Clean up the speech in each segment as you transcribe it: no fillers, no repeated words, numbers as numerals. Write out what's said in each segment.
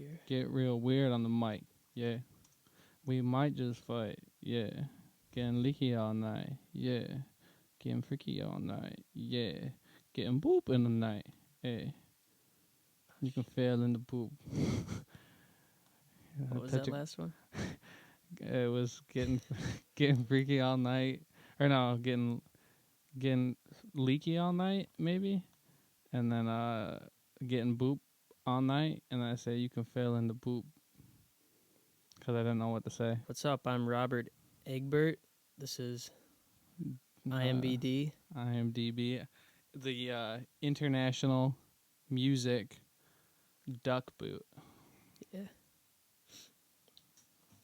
here. Get real weird on the mic. Yeah. We might just fight. Yeah. Getting leaky all night. Yeah. Getting freaky all night. Yeah. Getting boop in the night. Hey. You can fail in the boop. What was that last one? It was getting getting freaky all night. Or no, getting leaky all night, maybe. And then getting boop all night. And then I say you can fail in the boop. Because I didn't know what to say. What's up? I'm Robert Egbert. This is IMBD. IMDb. The International Music Duck Boot. Yeah.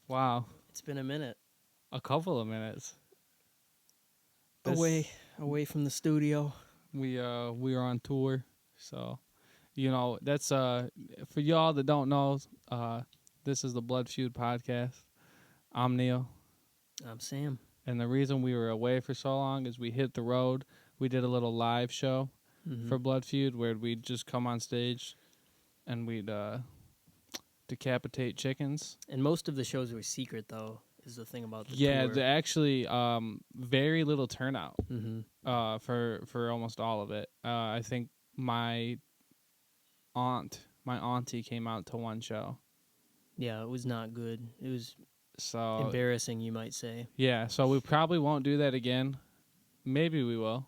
Wow. It's been a minute. A couple of minutes. Away from the studio. We are on tour, so that's for y'all that don't know, this is the Blood Feud podcast. I'm Neil. I'm Sam. And the reason we were away for so long is we hit the road. We did a little live show for Blood Feud where we'd just come on stage and we'd decapitate chickens. And most of the shows were secret, though, is the thing about the tour. Yeah, actually very little turnout for almost all of it. I think my auntie came out to one show. Yeah, it was not good. It was so embarrassing, you might say. Yeah, so we probably won't do that again. Maybe we will.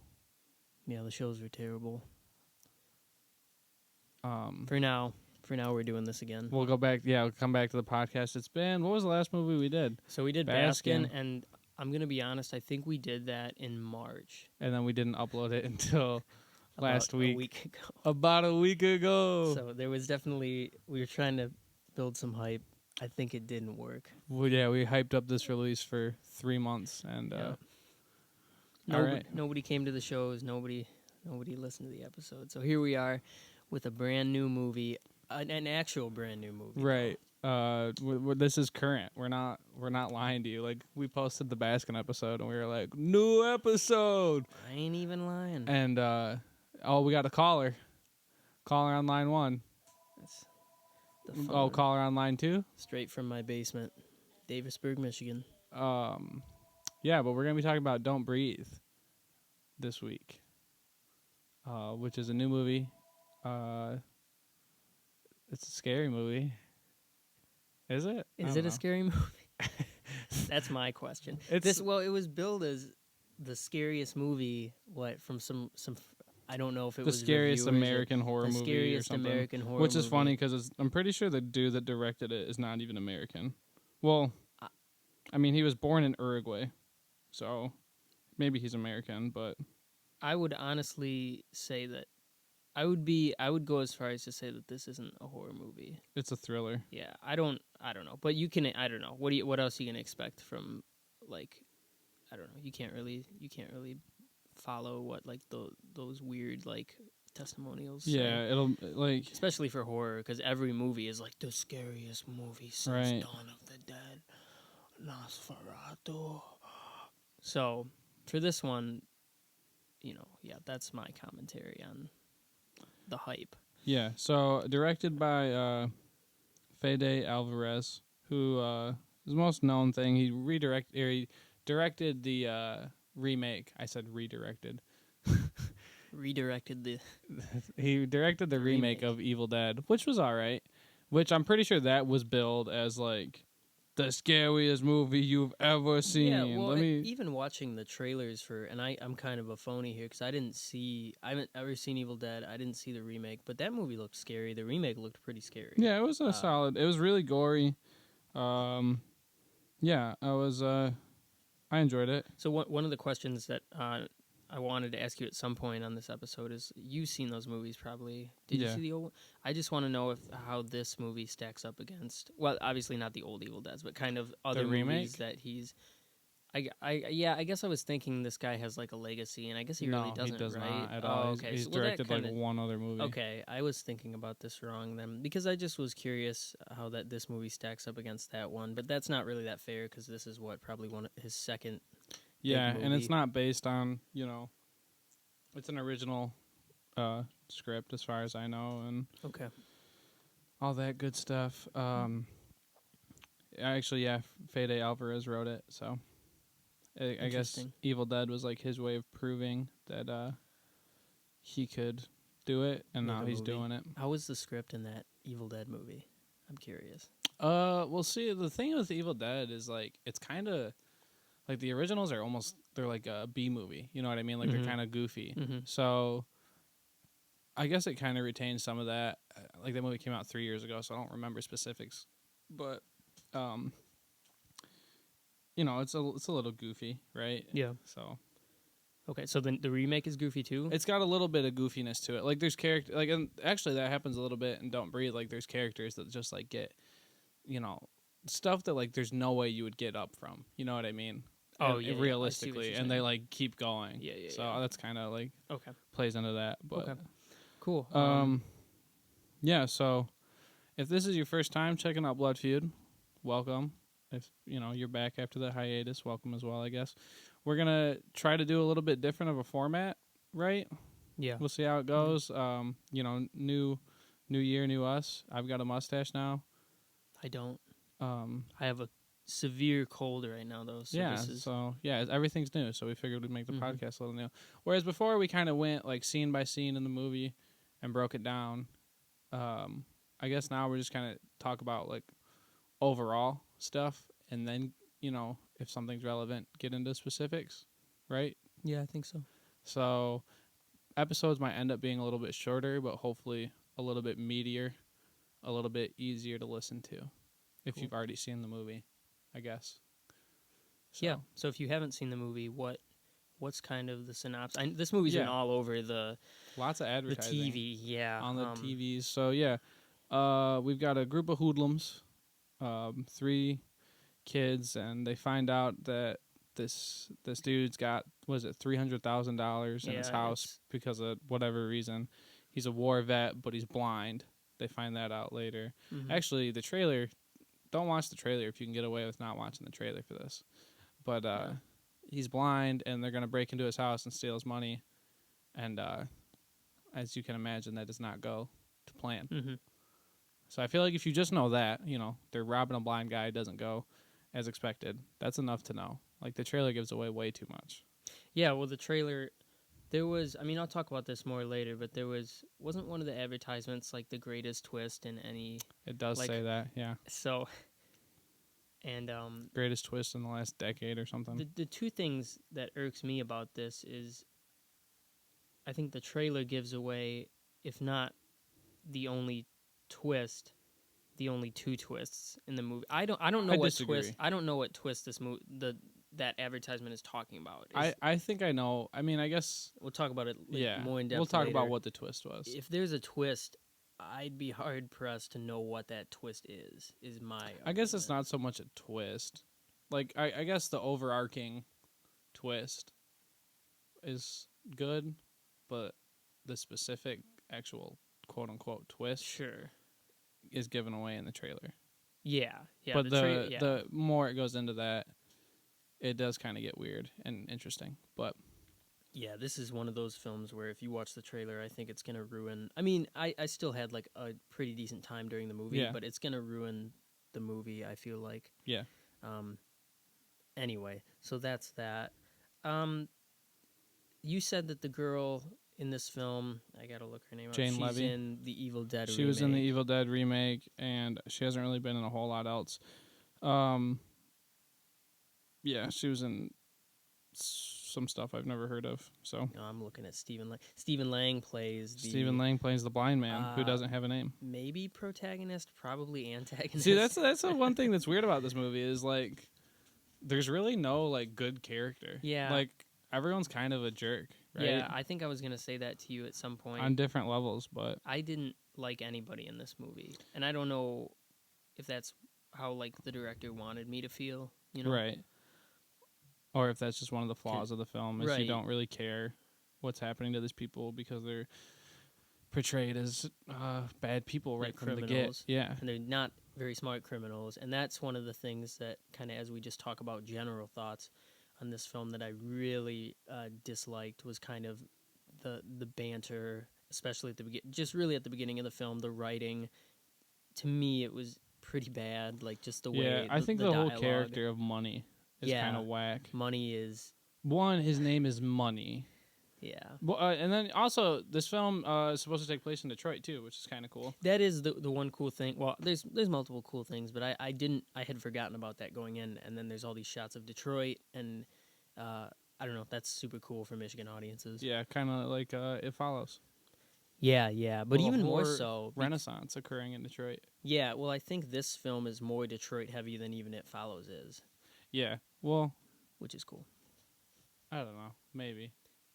Yeah, the shows were terrible. For now, we're doing this again. We'll go back. Yeah, we'll come back to the podcast. What was the last movie we did? So we did Baskin, and I'm going to be honest, I think we did that in March. And then we didn't upload it until last week. A week ago. About a week ago. So there was definitely, we were trying to build some hype. I think it didn't work. Well, yeah, we hyped up this release for 3 months, and nobody came to the shows. Nobody listened to the episode. So here we are with a brand new movie, an actual brand new movie. Right. This is current. We're not lying to you. Like, we posted the Baskin episode, and we were like, new episode. I ain't even lying. And we got a caller. Caller on line 1. That's caller on line 2? Straight from my basement, Davisburg, Michigan. Yeah, but we're gonna be talking about Don't Breathe this week, which is a new movie. It's a scary movie. Is it? Is it a scary movie? That's my question. It was billed as the scariest movie. From some I don't know if it was the scariest American horror movie. The scariest or something, American horror which is movie. funny because I'm pretty sure the dude that directed it is not even American. Well, I mean, he was born in Uruguay, so maybe he's American. But I would honestly say that I would go as far as to say that this isn't a horror movie. It's a thriller. Yeah, I don't know, but I don't know. What else are you gonna expect from, like, I don't know. You can't really follow what, like, those weird, like, testimonials. Yeah, it'll, like, especially for horror, because every movie is like the scariest movie since Dawn of the Dead, Nosferatu. So for this one, that's my commentary on the hype. Yeah, so directed by Fede Alvarez, who his most known thing, he directed the remake. I said redirected. He directed the remake of Evil Dead, which was all right. Which I'm pretty sure that was billed as, like, the scariest movie you've ever seen. Yeah, well, even watching the trailers and I'm kind of a phony here because I haven't ever seen Evil Dead. I didn't see the remake, but that movie looked scary. The remake looked pretty scary. Yeah, it was solid. It was really gory. Yeah, I enjoyed it. So one of the questions that I wanted to ask you at some point on this episode is, you've seen those movies probably. Did you see the old one? I just want to know how this movie stacks up against, well, obviously not the old Evil Deads, but kind of other movies that he's... I guess I was thinking this guy has, like, a legacy, and I guess he really doesn't, he does right? not at all. Okay. He's directed, like, one other movie. Okay, I was thinking about this wrong then, because I just was curious how this movie stacks up against that one, but that's not really that fair, because this is probably his second... Yeah, and it's not based on, it's an original script as far as I know. And okay. all that good stuff. Actually, yeah, Fede Alvarez wrote it, so I guess Interesting. Evil Dead was like his way of proving that he could do it, and Make now a he's movie. doing it. How was the script in that Evil Dead movie? I'm curious. Well, see, the thing with Evil Dead is like it's kind of like the originals are almost they're like a B movie. You know what I mean? Like they're kind of goofy. So I guess it kind of retains some of that. Like that movie came out 3 years ago, so I don't remember specifics, but it's a little goofy, right? Yeah. So Okay, so the remake is goofy too? it's got a little bit of goofiness to it. Like there's character, like, and actually that happens a little bit in Don't Breathe. Like there's characters that just like get, you know, stuff that like there's no way you would get up from. You know what I mean? Oh, and, yeah, yeah, realistically, and they like keep going. Yeah. So that's kind of like Okay. plays into that. But Okay. Cool. yeah. So if this is your first time checking out Blood Feud, welcome. If you're back after the hiatus, welcome as well. I guess we're gonna try to do a little bit different of a format, right? Yeah. We'll see how it goes. New year, new us. I've got a mustache now. I don't. I have a severe cold right now, though. So yeah. This is... So yeah, everything's new. So we figured we'd make the podcast a little new. Whereas before we kind of went like scene by scene in the movie and broke it down. I guess now we're just kind of talk about like overall stuff, and then if something's relevant, get into specifics, right? Yeah, I think so. So episodes might end up being a little bit shorter, but hopefully a little bit meatier, a little bit easier to listen to if you've already seen the movie, I guess. So. Yeah. So if you haven't seen the movie, what's kind of the synopsis? This movie's been all over lots of advertising. the TV. Yeah, on the TVs. So yeah, we've got a group of hoodlums, 3 kids, and they find out that this dude's got $300,000 in his house because of whatever reason. He's a war vet, but he's blind. They find that out later. Actually, the trailer. Don't watch the trailer if you can get away with not watching the trailer for this. But he's blind, and they're gonna break into his house and steal his money. And as you can imagine, that does not go to plan. So I feel like if you just know that, they're robbing a blind guy, doesn't go as expected. That's enough to know. Like the trailer gives away way too much. Yeah, well, the trailer, there was. I mean, I'll talk about this more later, but wasn't one of the advertisements like the greatest twist in any. It does say that, yeah. So. And greatest twist in the last decade or something. The 2 things that irks me about this is, I think the trailer gives away, if not the only twist, the only 2 twists in the movie. I don't know what disagree. twist. I don't know what twist this that advertisement is talking about. I think I know. I mean, I guess we'll talk about it more in depth. We'll talk later. about what the twist was. If there's a twist, I'd be hard pressed to know what that twist is. Is my argument. I guess it's not so much a twist. Like I guess the overarching twist is good, but the specific actual quote unquote twist is given away in the trailer. Yeah. But the more it goes into that, it does kind of get weird and interesting. But yeah, this is one of those films where if you watch the trailer, I think it's going to ruin... I mean, I still had like a pretty decent time during the movie, but it's going to ruin the movie, I feel like. Yeah. Anyway, so that's that. You said that the girl in this film, I got to look her name up. Jane Levy. She's in the Evil Dead remake. She was in the Evil Dead remake, and she hasn't really been in a whole lot else. Yeah, she was in some stuff I've never heard of. So I'm looking at Stephen Lang. Stephen Lang plays the blind man who doesn't have a name. Maybe protagonist, probably antagonist. See, that's the one thing that's weird about this movie is like there's really no like good character. Yeah. Like everyone's kind of a jerk, right? Yeah, I think I was going to say that to you at some point. On different levels, but I didn't like anybody in this movie. And I don't know if that's how like the director wanted me to feel, Right. Or if that's just one of the flaws of the film is you don't really care what's happening to these people because they're portrayed as bad people right from the get. Yeah. And they're not very smart criminals. And that's one of the things that kind of, as we just talk about general thoughts on this film that I really disliked was kind of the banter, especially at the beginning, just really at the beginning of the film, the writing to me it was pretty bad. Like just the Yeah, way I think the the whole dialogue. character of Money is kind Yeah, of whack. Money is One, his name is Money. yeah. Well, and then also this film is supposed to take place in Detroit too, which is kind of cool. That is the one cool thing. Well, there's multiple cool things, but I had forgotten about that going in, and then there's all these shots of Detroit, and I don't know. That's super cool for Michigan audiences. Yeah, kind of like It Follows. Yeah, but Little even more horror so. Renaissance occurring in Detroit. Yeah, well, I think this film is more Detroit heavy than even It Follows is, Yeah, well, which is cool. I don't know, maybe.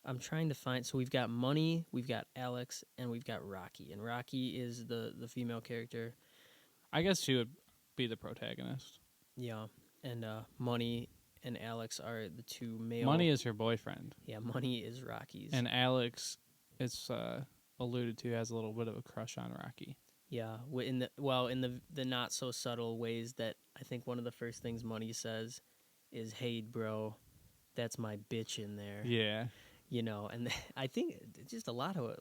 I'm trying to find. So we've got Money, we've got Alex, and we've got Rocky. And Rocky is the female character. I guess she would be the protagonist. Yeah, and Money and Alex are the two male. Money is her boyfriend. Yeah, Money is Rocky's. And Alex, it's alluded to, has a little bit of a crush on Rocky. Yeah, in the not so subtle ways that I think one of the first things Money says is, "Hey, bro, that's my bitch in there." Yeah. You know, and I think just a lot of it,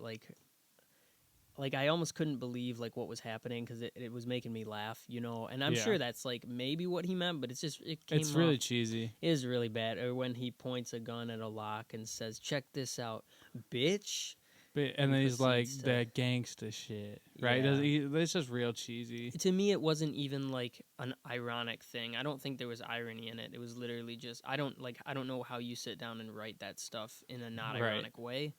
like I almost couldn't believe like what was happening because it was making me laugh, you know. And I'm sure that's like maybe what he meant, but it's just it's really cheesy. It is really bad. Or when he points a gun at a lock and says, "Check this out, bitch." And then he's like that gangsta shit, right? Yeah. It's just real cheesy. To me, it wasn't even like an ironic thing. I don't think there was irony in it. It was literally just I don't know how you sit down and write that stuff in a not ironic way.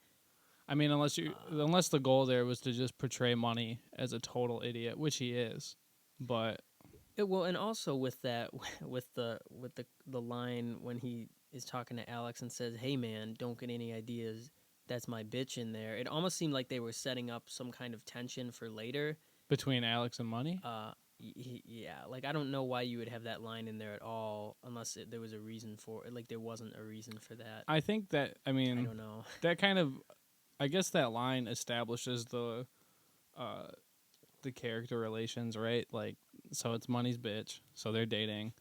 I mean, unless the goal there was to just portray Money as a total idiot, which he is, but and also with that, with the line when he is talking to Alex and says, "Hey man, don't get any ideas. That's my bitch in there." It almost seemed like they were setting up some kind of tension for later between Alex and Money. Yeah, like I don't know why you would have that line in there at all, unless there was a reason for it. Like there wasn't a reason for that. I think that I don't know. That kind of, I guess that line establishes the character relations, right? Like, so it's Money's bitch, so they're dating,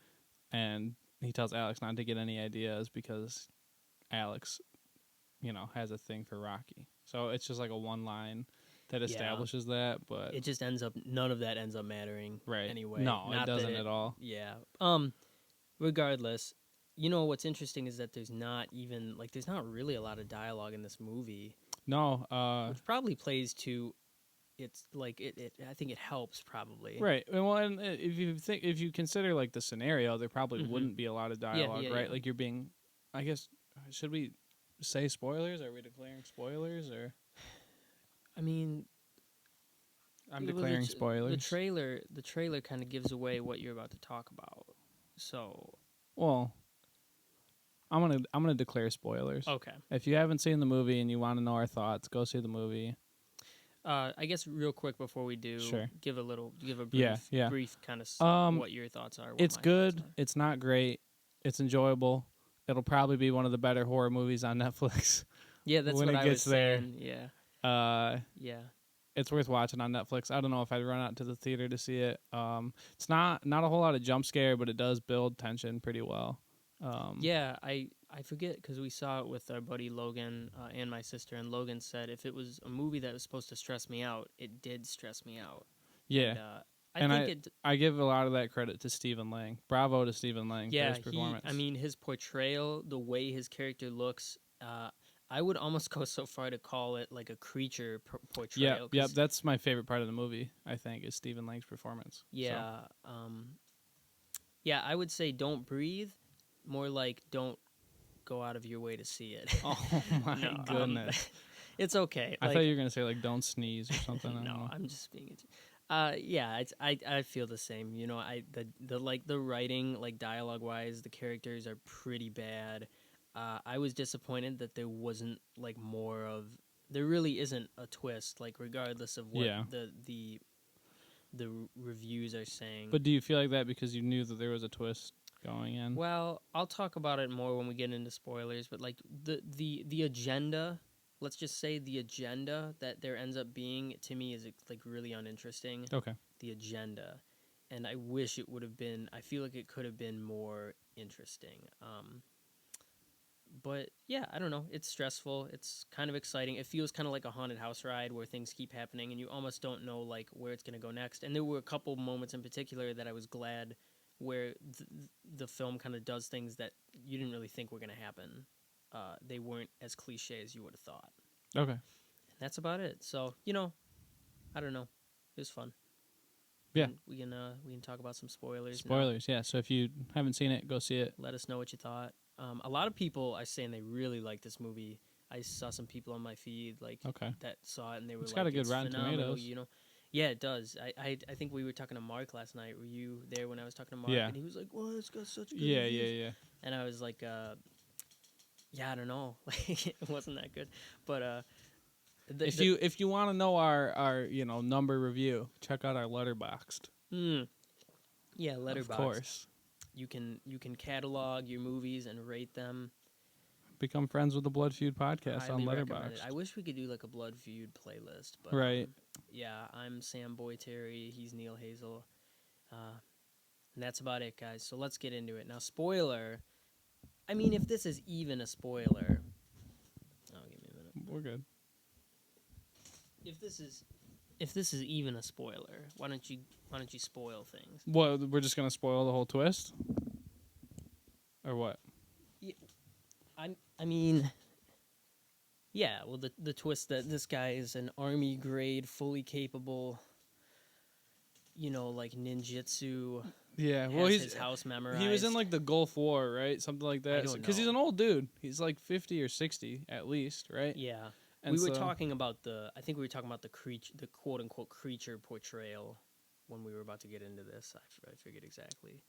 and he tells Alex not to get any ideas because Alex, has a thing for Rocky. So it's just like a one line that establishes that, but it just none of that ends up mattering anyway. No, it doesn't at all. Yeah. Regardless, what's interesting is that there's not really a lot of dialogue in this movie. No. Which probably plays to it's like it I think it helps probably. Right. Well, and if you consider like the scenario, there probably wouldn't be a lot of dialogue, right? Like you're being, I guess, should we say spoilers? Are we declaring spoilers or? I mean, I'm declaring spoilers. The trailer kind of gives away what you're about to talk about. So, well, I'm gonna declare spoilers. Okay. If you haven't seen the movie and you want to know our thoughts, go see the movie. I guess real quick before we do, give a brief kind of what your thoughts are. It's good. It's not great. It's enjoyable. It'll probably be one of the better horror movies on Netflix. Yeah, that's when what it gets was there. Saying. Yeah. Yeah. It's worth watching on Netflix. I don't know if I'd run out to the theater to see it. It's not a whole lot of jump scare, but it does build tension pretty well. Yeah, I forget because we saw it with our buddy Logan and my sister, and Logan said if it was a movie that was supposed to stress me out, it did stress me out. Yeah. I give a lot of that credit to Stephen Lang. Bravo to Stephen Lang for his performance. His portrayal, the way his character looks, I would almost go so far to call it like a creature portrayal. Yeah, that's my favorite part of the movie, I think, is Stephen Lang's performance. Yeah. So. Yeah, I would say don't breathe. More like don't go out of your way to see it. Oh, my goodness. It's okay. I thought you were going to say, like, don't sneeze or something. No, I'm just being... yeah, I feel the same. The writing, like dialogue-wise, the characters are pretty bad. I was disappointed that there wasn't, like, more of... There really isn't a twist, like, regardless of what the reviews are saying. But do you feel like that because you knew that there was a twist going in? Well, I'll talk about it more when we get into spoilers, but like the agenda, let's just say the agenda that there ends up being, to me, is like really uninteresting. Okay. The agenda. And I wish it would have been, I feel like it could have been more interesting. But yeah, I don't know. It's stressful. It's kind of exciting. It feels kind of like a haunted house ride where things keep happening and you almost don't know like where it's going to go next. And there were a couple moments in particular that I was glad where the film kind of does things that you didn't really think were going to happen. They weren't as cliche as you would have thought. Okay. And that's about it. So, I don't know. It was fun. Yeah. We can talk about some spoilers. Spoilers, yeah. So if you haven't seen it, go see it. Let us know what you thought. A lot of people are saying they really like this movie. I saw some people on my feed that saw it and they were it's like, got a good it's Rotten phenomenal, Tomatoes. Yeah, it does. I think we were talking to Mark last night. Were you there when I was talking to Mark? Yeah. And he was like, "Well, it's got such good Yeah, reviews." yeah. And I was like, "Yeah, I don't know. Like, it wasn't that good." But if you want to know our number review, check out our Letterboxd. Yeah, Letterboxd. Of course. You can catalog your movies and rate them. Become friends with the Blood Feud podcast on Letterboxd. I wish we could do like a Blood Feud playlist, but right. Yeah, I'm Sam Boy Terry. He's Neil Hazel, and that's about it, guys. So let's get into it now. Spoiler. I mean, if this is even a spoiler, give me a minute. We're good. If this is even a spoiler, why don't you spoil things? Well, we're just gonna spoil the whole twist, or what? Yeah, I mean, yeah. Well, the twist that this guy is an army grade, fully capable, like ninjutsu. Yeah, well, he's his house memorized. He was in like the Gulf War, right? Something like that. Because he's an old dude. He's like 50 or 60 at least, right? Yeah. And we were talking about I think we were talking about the quote unquote creature portrayal when we were about to get into this. I forget exactly.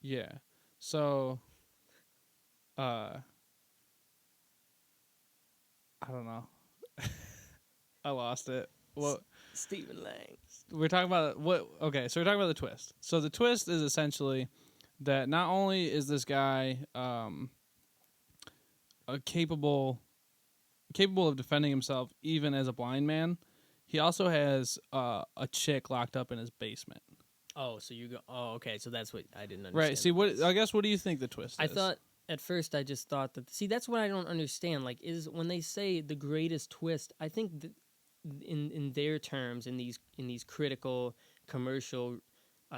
Yeah. So, I don't know. I lost it. Well, Stephen Lang. We're talking about what? Okay, so we're talking about the twist. So the twist is essentially that not only is this guy capable of defending himself even as a blind man, he also has a chick locked up in his basement. Oh, so you go. Oh, okay. So that's what I didn't understand. Right. See, what do you think the twist is? I thought at first I just thought that. See, that's what I don't understand. Like, is when they say the greatest twist, I think that in their terms, in these critical commercial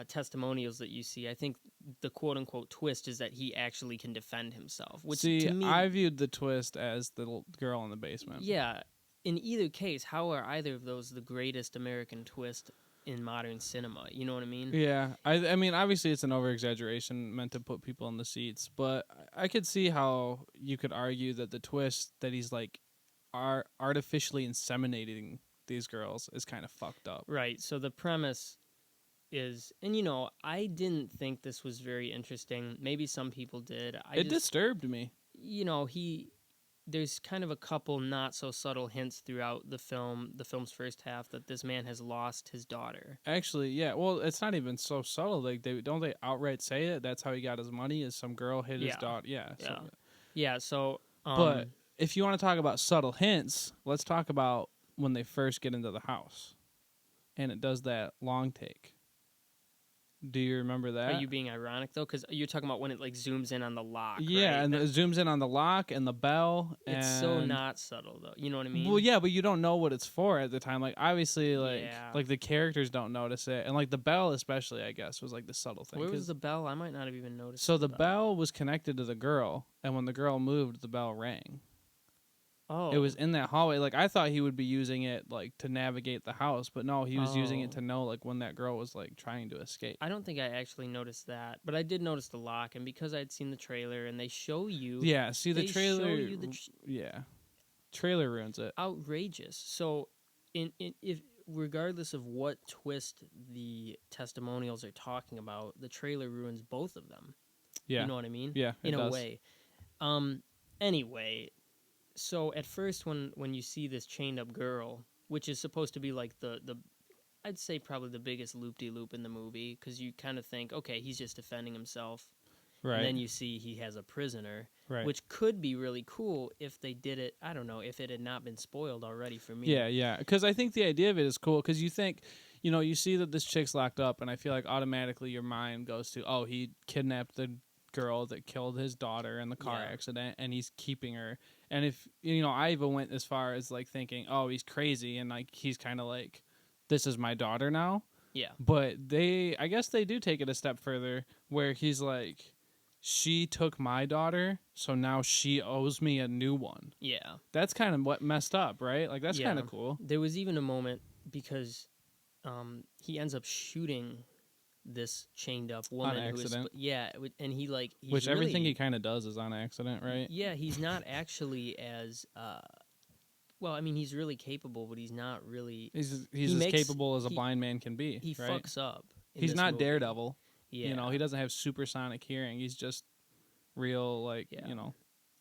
testimonials that you see, I think the quote unquote twist is that he actually can defend himself. Which to me, I viewed the twist as the little girl in the basement. Yeah. In either case, how are either of those the greatest American twist in modern cinema? You know what I mean? Yeah. I mean, obviously it's an over-exaggeration meant to put people in the seats, but I could see how you could argue that the twist that he's like artificially inseminating these girls is kind of fucked up. Right. So the premise is, and I didn't think this was very interesting. Maybe some people did. It disturbed me. There's kind of a couple not so subtle hints throughout the film's first half that this man has lost his daughter. Actually, yeah. Well, it's not even so subtle. Like they outright say it. That's how he got his money. Is some girl hit his daughter? Yeah. Yeah. So, but if you want to talk about subtle hints, let's talk about when they first get into the house, and it does that long take. Do you remember that? Are you being ironic though? Because you're talking about when it like zooms in on the lock. Yeah, right? and it zooms in on the lock and the bell. It's so not subtle though. You know what I mean? Well, yeah, but you don't know what it's for at the time. Like obviously, like the characters don't notice it, and like the bell especially, I guess, was like the subtle thing. Where was the bell? I might not have even noticed. So the bell was connected to the girl, and when the girl moved, the bell rang. Oh. It was in that hallway. Like I thought he would be using it like to navigate the house, but no, he was using it to know like when that girl was like trying to escape. I don't think I actually noticed that, but I did notice the lock, and because I'd seen the trailer and they show you. Yeah, see the trailer. Trailer ruins it. Outrageous. So, if regardless of what twist the testimonials are talking about, the trailer ruins both of them. Yeah, you know what I mean? Yeah, in a way. Anyway. So at first, when you see this chained up girl, which is supposed to be like the I'd say probably the biggest loop-de-loop in the movie, because you kind of think, okay, he's just defending himself, right? And then you see he has a prisoner, right? Which could be really cool if they did it. I don't know if it had not been spoiled already for me. Yeah, because I think the idea of it is cool. Because you think, you see that this chick's locked up, and I feel like automatically your mind goes to, oh, he kidnapped the girl that killed his daughter in the car Yeah. accident, and he's keeping her. And if I even went as far as like thinking, oh, he's crazy, and like he's kind of like, this is my daughter now. Yeah. But I guess they do take it a step further, where he's like, she took my daughter, so now she owes me a new one. Yeah. That's kind of what messed up, right? Like, that's kind of Yeah. cool. There was even a moment because he ends up shooting this chained up woman On accident. and he's Which really, everything he kind of does is on accident, right? Yeah, he's not actually as well, I mean, he's really capable, but he's not really. He's as capable as a blind man can be. He right? fucks up. He's not movie. Daredevil. Yeah. He doesn't have supersonic hearing. He's just real, like,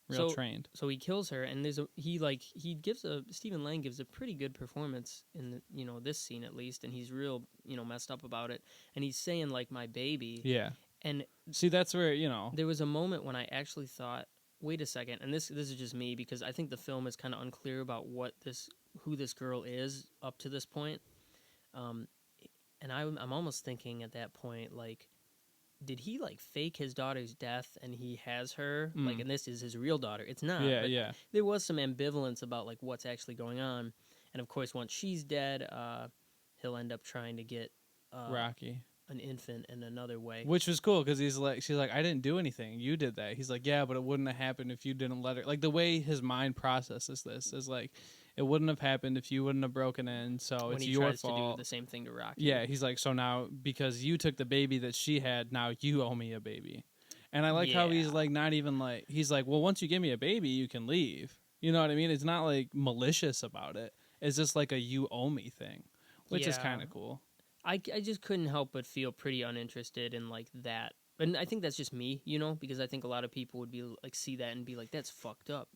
real trained. So he kills her, and Stephen Lang gives a pretty good performance in this scene at least, and he's real messed up about it, and he's saying like my baby. Yeah. And see, that's where there was a moment when I actually thought, wait a second, and this is just me because I think the film is kind of unclear about who this girl is up to this point, and I'm almost thinking at that point like, did he like fake his daughter's death and he has her like, and this is his real daughter? It's not. Yeah, but yeah. There was some ambivalence about like what's actually going on, and of course once she's dead, he'll end up trying to get Rocky, an infant in another way, which was cool because she's like, I didn't do anything, you did that. He's like, yeah, but it wouldn't have happened if you didn't let her. Like, the way his mind processes this is like, it wouldn't have happened if you wouldn't have broken in, so when it's he your tries fault. to do the same thing to Rocky. Yeah, he's like, so now because you took the baby that she had, now you owe me a baby. And I like how he's like, not even like, he's like, well, once you give me a baby, you can leave. You know what I mean? It's not like malicious about it. It's just like a you owe me thing, which is kind of cool. I just couldn't help but feel pretty uninterested in like that. And I think that's just me, because I think a lot of people would be like, see that and be like, that's fucked up,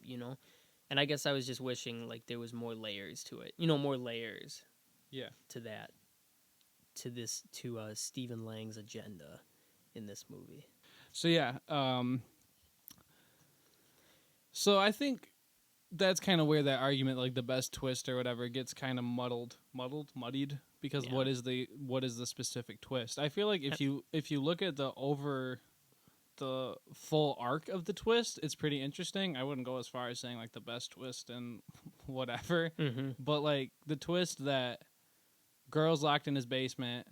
And I guess I was just wishing like there was more layers to it, more layers. Yeah. To that, to Stephen Lang's agenda in this movie. So yeah, so I think that's kind of where that argument, like the best twist or whatever, gets kind of muddied because what is the specific twist? I feel like if you look at the full arc of the twist, it's pretty interesting. I wouldn't go as far as saying like the best twist and whatever, but like the twist that girl's locked in his basement,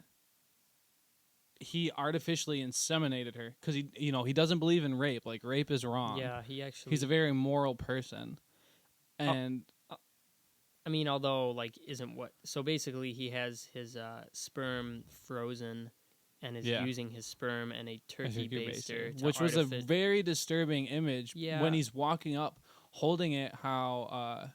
he artificially inseminated her because he doesn't believe in rape. Like, rape is wrong. Yeah, he's a very moral person. And I mean, although like isn't what, so basically he has his sperm frozen and is using his sperm and a turkey baster, which was a very disturbing image. When he's walking up holding it, how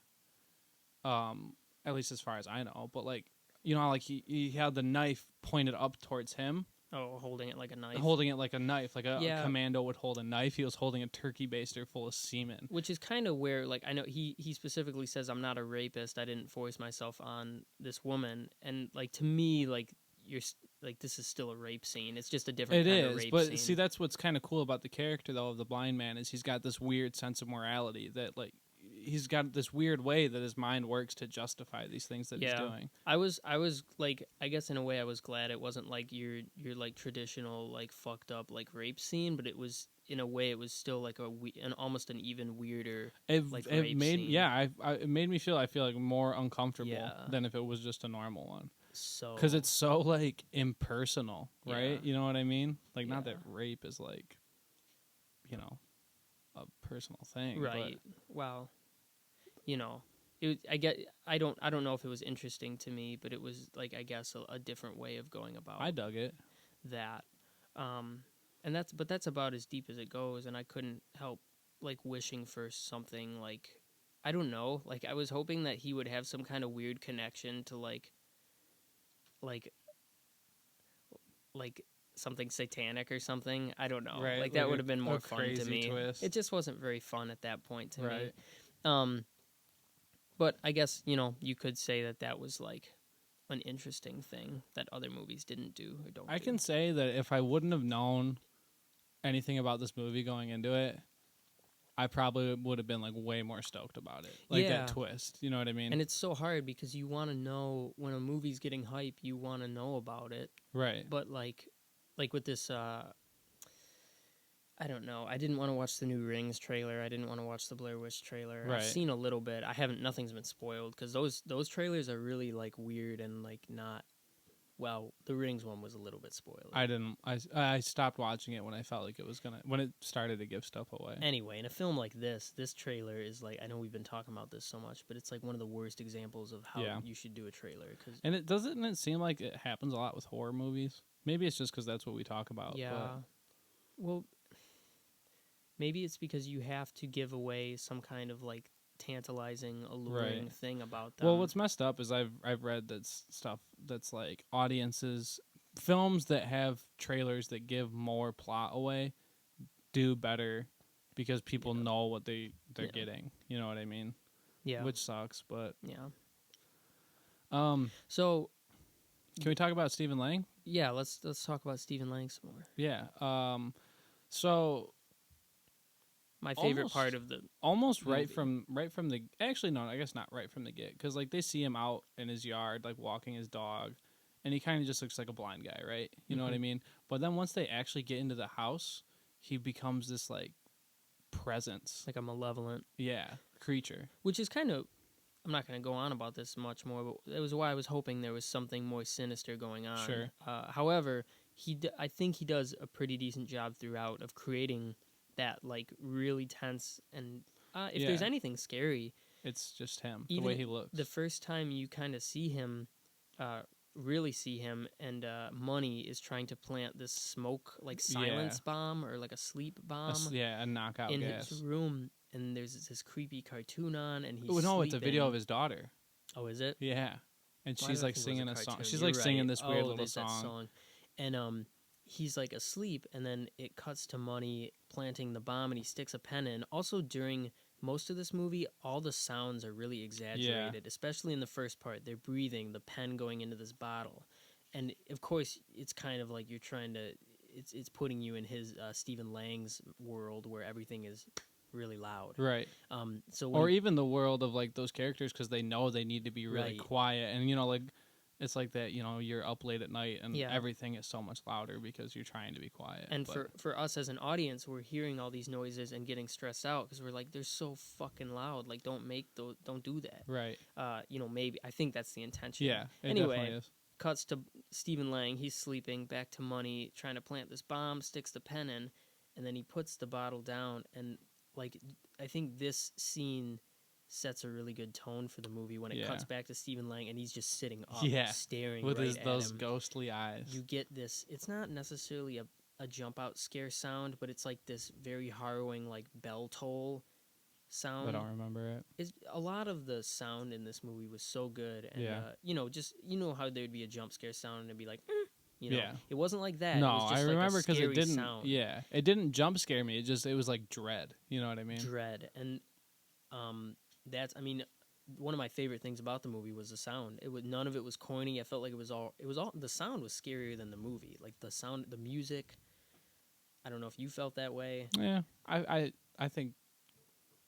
at least as far as I know, but like, how like he had the knife pointed up towards him. Oh, holding it like a knife. Holding it like a knife, like a commando would hold a knife. He was holding a turkey baster full of semen. Which is kind of where, like, I know he specifically says, I'm not a rapist. I didn't force myself on this woman. And, like, to me, like, you're like, this is still a rape scene. It's just a different kind of rape scene. But see, that's what's kind of cool about the character, though, of the blind man, is he's got this weird sense of morality that, like, he's got this weird way that his mind works to justify these things that he's doing. I was like, I guess in a way I was glad it wasn't like your like traditional like fucked up like rape scene, but it was, in a way, it was still like almost an even weirder rape scene. It made me feel, I feel like, more uncomfortable than if it was just a normal one. So, because it's so like impersonal, right? You know what I mean? Like, not that rape is like, a personal thing, right? But, well, I don't know if it was interesting to me, but it was like, I guess a different way of going about. I dug it. That, and that's about as deep as it goes, and I couldn't help like wishing for something like, I don't know, like I was hoping that he would have some kind of weird connection to like something satanic or something. I don't know. Right, like that would have been more fun to me. Twist. It just wasn't very fun at that point to me. But I guess, you could say that was like an interesting thing that other movies didn't do or don't. I can say that if I wouldn't have known anything about this movie going into it, I probably would have been like way more stoked about it. Like that twist. You know what I mean? And it's so hard because you want to know when a movie's getting hype, you want to know about it. Right. But like with this I don't know. I didn't want to watch the new Rings trailer. I didn't want to watch the Blair Witch trailer. I've Right. seen a little bit. I haven't. Nothing's been spoiled because those trailers are really like weird and like not. Well, the Rings one was a little bit spoiled. I didn't. I stopped watching it when I felt like it was gonna when it started to give stuff away. Anyway, in a film like this trailer is like, I know we've been talking about this so much, but it's like one of the worst examples of how you should do a trailer. And it doesn't seem like it happens a lot with horror movies. Maybe it's just because that's what we talk about. Yeah. But. Well, maybe it's because you have to give away some kind of like tantalizing, alluring thing about them. Well, what's messed up is I've read that stuff that's like audiences, films that have trailers that give more plot away do better because people know what they're getting. You know what I mean? Yeah. Which sucks, but yeah. So, can we talk about Stephen Lang? Yeah, let's talk about Stephen Lang some more. Yeah. So. My favorite part of the movie. right from the actually no, I guess not right from the get, because like they see him out in his yard like walking his dog, and he kind of just looks like a blind guy, right? You know what I mean? But then once they actually get into the house, he becomes this like presence, like a malevolent creature, which is kind of. I'm not going to go on about this much more, but it was why I was hoping there was something more sinister going on. Sure. However, I think he does a pretty decent job throughout of creating that like really tense, and if there's anything scary, it's just him, the way he looks. The first time you kind of see him, really see him, and Money is trying to plant this smoke like silence bomb or like a sleep bomb, a knockout in gas. his room, and there's this creepy cartoon on, and he's no, sleeping. it's a video of his daughter. Oh, is it? Yeah, and she's like singing a song. She's You're like singing this weird little song. And he's like asleep, and then it cuts to Money planting the bomb, and he sticks a pen in. Also, during most of this movie, all the sounds are really exaggerated, especially in the first part. They're breathing, the pen going into this bottle, and of course, it's kind of like you're trying to. It's putting you in his Stephen Lang's world where everything is really loud, right? Or even the world of like those characters, because they know they need to be really quiet, and like. It's like that, you're up late at night and everything is so much louder because you're trying to be quiet. And for us as an audience, we're hearing all these noises and getting stressed out because we're like, they're so fucking loud. Like, don't do that. Right. Maybe. I think that's the intention. Yeah, it anyway, definitely is. Cuts to Stephen Lang. He's sleeping, back to Money, trying to plant this bomb, sticks the pen in, and then he puts the bottle down. And, like, I think this scene sets a really good tone for the movie when it cuts back to Stephen Lang and he's just sitting up, staring with right those him. Ghostly eyes. You get this. It's not necessarily a jump out scare sound, but it's like this very harrowing like bell toll sound. I don't remember it. A lot of the sound in this movie was so good, and just how there'd be a jump scare sound and it'd be like. It wasn't like that. No, it was just I remember because it didn't. Sound. Yeah, it didn't jump scare me. It was like dread. You know what I mean? Dread, and one of my favorite things about the movie was the sound. None of it was corny. I felt like it was all the sound was scarier than the movie. Like the sound, the music. I don't know if you felt that way. Yeah, I think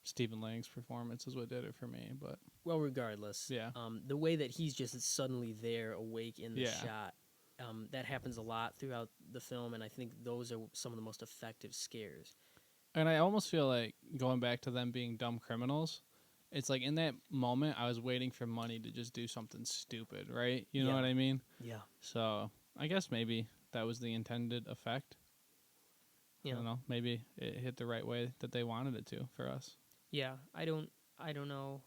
Stephen Lang's performance is what did it for me. But regardless, the way that he's just suddenly there, awake in the shot, that happens a lot throughout the film, and I think those are some of the most effective scares. And I almost feel like going back to them being dumb criminals, it's like in that moment I was waiting for Money to just do something stupid, right? You know what I mean? Yeah. So I guess maybe that was the intended effect. Yeah. I don't know. Maybe it hit the right way that they wanted it to for us. Yeah, I don't know.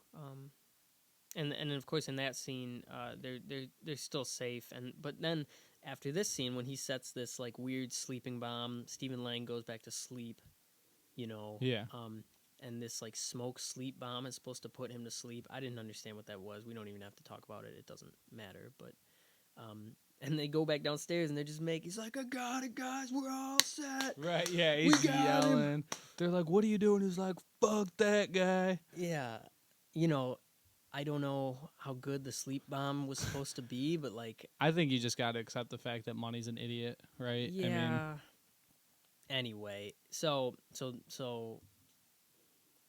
And of course in that scene, they're still safe. But then after this scene, when he sets this like weird sleeping bomb, Stephen Lang goes back to sleep. Yeah. And this like smoke sleep bomb is supposed to put him to sleep. I didn't understand what that was. We don't even have to talk about it. It doesn't matter. But and they go back downstairs and they're just he's like, I got it, guys. We're all set. Right? Yeah. He's yelling. Him. They're like, what are you doing? He's like, fuck that guy. Yeah. I don't know how good the sleep bomb was supposed to be, but like, I think you just got to accept the fact that Money's an idiot, right? Yeah. Anyway, so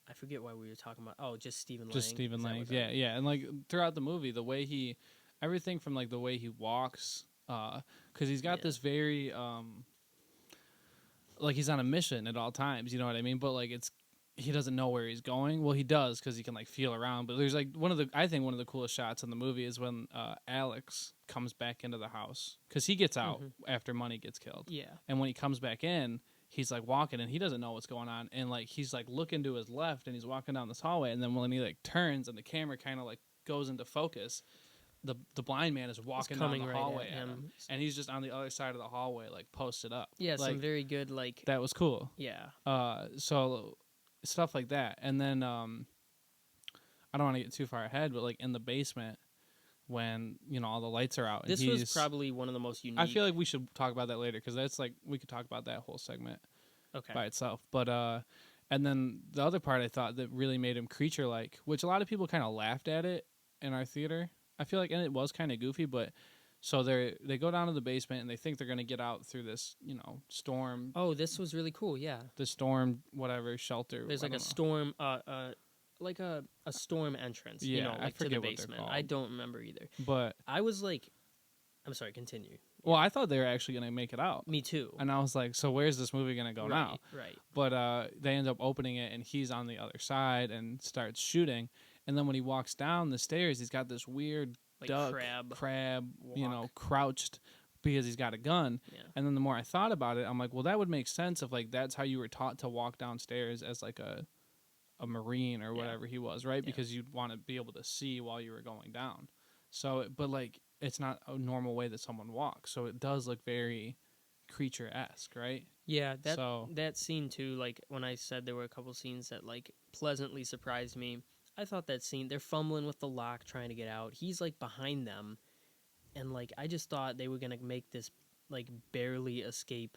I forget why we were talking about. Oh, just Stephen Lang. Just Stephen Lang. Yeah. And like throughout the movie, the way everything from like the way he walks, because he's got this very like he's on a mission at all times. You know what I mean? But like he doesn't know where he's going. Well, he does because he can like feel around. But there's like I think one of the coolest shots in the movie is when Alex comes back into the house because he gets out after Money gets killed. Yeah. And when he comes back in, he's like walking and he doesn't know what's going on. And like he's like looking to his left and he's walking down this hallway. And then when he like turns and the camera kind of like goes into focus, the blind man is walking down the hallway at him, and he's just on the other side of the hallway, like posted up. Yeah, like, some very good like. That was cool. Yeah. So stuff like that, and then I don't want to get too far ahead, but like in the basement when all the lights are out. This was probably one of the most unique. I feel like we should talk about that later because that's like we could talk about that whole segment by itself. But and then the other part I thought that really made him creature-like, which a lot of people kind of laughed at it in our theater. I feel like, and it was kind of goofy, but so they go down to the basement and they think they're gonna get out through this, storm. Oh, this was really cool. Yeah, the storm, whatever shelter. There's like a storm, like a storm entrance. Yeah, like to the basement. I don't remember either. But I was like, I'm sorry. Continue. Well, I thought they were actually gonna make it out. Me too. And I was like, so where's this movie gonna go now? Right. But they end up opening it and he's on the other side and starts shooting. And then when he walks down the stairs, he's got this weird like duck, crab, crouched because he's got a gun. Yeah. And then the more I thought about it, I'm like, well, that would make sense if like that's how you were taught to walk downstairs as like a Marine or whatever he was, right? Yeah. Because you'd want to be able to see while you were going down. So, but like it's not a normal way that someone walks, so it does look very creature-esque, right? Yeah, that scene too. Like when I said there were a couple scenes that like pleasantly surprised me. I thought that scene, they're fumbling with the lock trying to get out. He's like behind them. And like I just thought they were going to make this like barely escape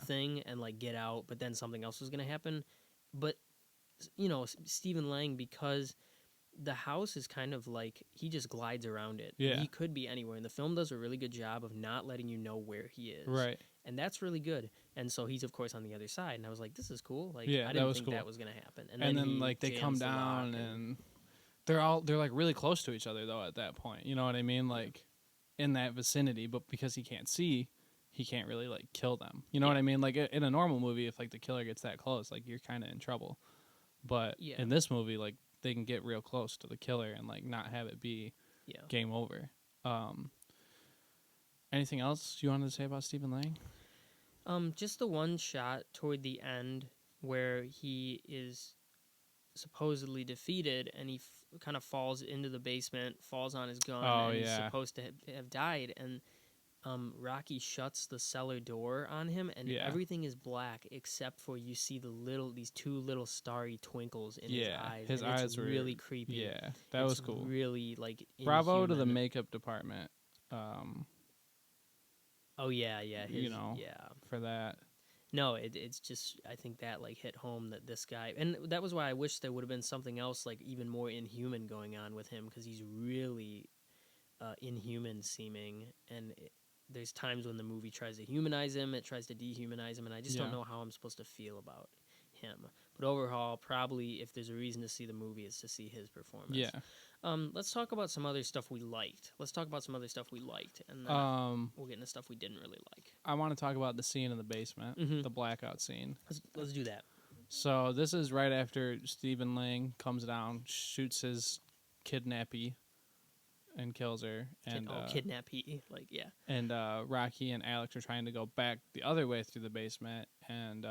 thing and like get out, but then something else was going to happen. But Stephen Lang, because the house is kind of like he just glides around it. Yeah. He could be anywhere. And the film does a really good job of not letting you know where he is. Right. And that's really good. And so he's of course on the other side. And I was like, this is cool. Like I didn't think that was gonna happen. And then like they come down and they're like really close to each other though at that point. You know what I mean? Like in that vicinity, but because he can't see, he can't really like kill them. You know what I mean? Like in a normal movie, if like the killer gets that close, like you're kind of in trouble. But in this movie, like they can get real close to the killer and like not have it be game over. Anything else you wanted to say about Stephen Lang? Just the one shot toward the end where he is supposedly defeated and he kind of falls into the basement, falls on his gun, and he's supposed to have died, and Rocky shuts the cellar door on him, and everything is black except for you see these two little starry twinkles in his eyes. His eyes were really creepy. Yeah, that was cool. Really like bravo to the makeup department. Oh yeah, for that. No, it's just I think that like hit home that this guy, and that was why I wish there would have been something else like even more inhuman going on with him, because he's really inhuman seeming, and there's times when the movie tries to humanize him, it tries to dehumanize him, and I just don't know how I'm supposed to feel about him. But overall, probably if there's a reason to see the movie, it's to see his performance. Yeah. Let's talk about some other stuff we liked. And then we'll get into stuff we didn't really like. I want to talk about the scene in the basement, the blackout scene. Let's do that. So this is right after Stephen Lang comes down, shoots his kidnappee, and kills her. And kidnappee, And Rocky and Alex are trying to go back the other way through the basement and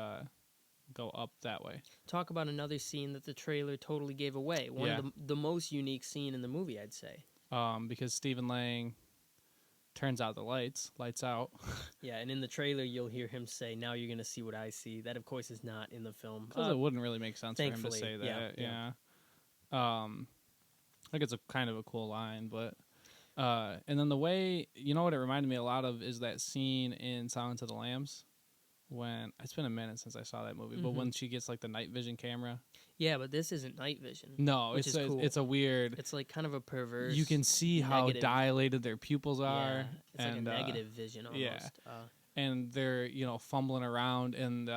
go up that way. Talk about another scene that the trailer totally gave away. One of the most unique scene in the movie, I'd say. Because Stephen Lang turns out the lights out. Yeah, and in the trailer you'll hear him say, "Now you're going to see what I see." That, of course, is not in the film. Because it wouldn't really make sense for him to say that. Yeah. I think it's a kind of a cool line, but... and then the way... You know what it reminded me a lot of is that scene in Silence of the Lambs. When it's been a minute since I saw that movie, but when she gets like the night vision camera. Yeah, but this isn't night vision. No, it's cool. It's a weird. It's like kind of a perverse. You can see how dilated their pupils are. Yeah, it's like a negative vision almost. Yeah, and they're fumbling around, and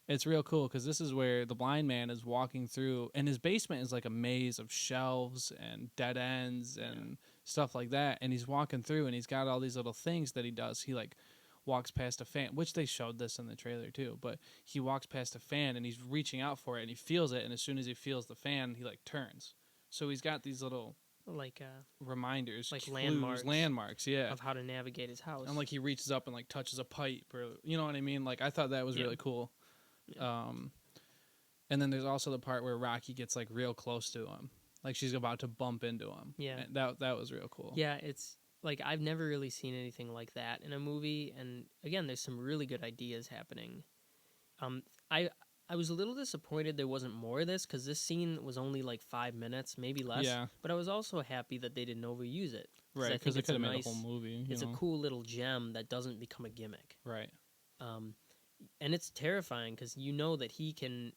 it's real cool because this is where the blind man is walking through, and his basement is like a maze of shelves and dead ends and stuff like that, and he's walking through, and he's got all these little things that he does. He like walks past a fan, which they showed this in the trailer too, but he walks past a fan and he's reaching out for it and he feels it, and as soon as he feels the fan, he like turns. So he's got these little like reminders, like clues, landmarks, yeah, of how to navigate his house. and like he reaches up and like touches a pipe, or you know what I mean. Like I thought that was really cool. Yeah. And then there's also the part where Rocky gets like real close to him, like she's about to bump into him. Yeah, and that was real cool. Yeah, it's like I've never really seen anything like that in a movie, and again, there's some really good ideas happening. I was a little disappointed there wasn't more of this, because this scene was only like 5 minutes, maybe less. Yeah. But I was also happy that they didn't overuse it. Right, because it could have made a whole movie. It's a cool little gem that doesn't become a gimmick. Right. And it's terrifying because you know that he can't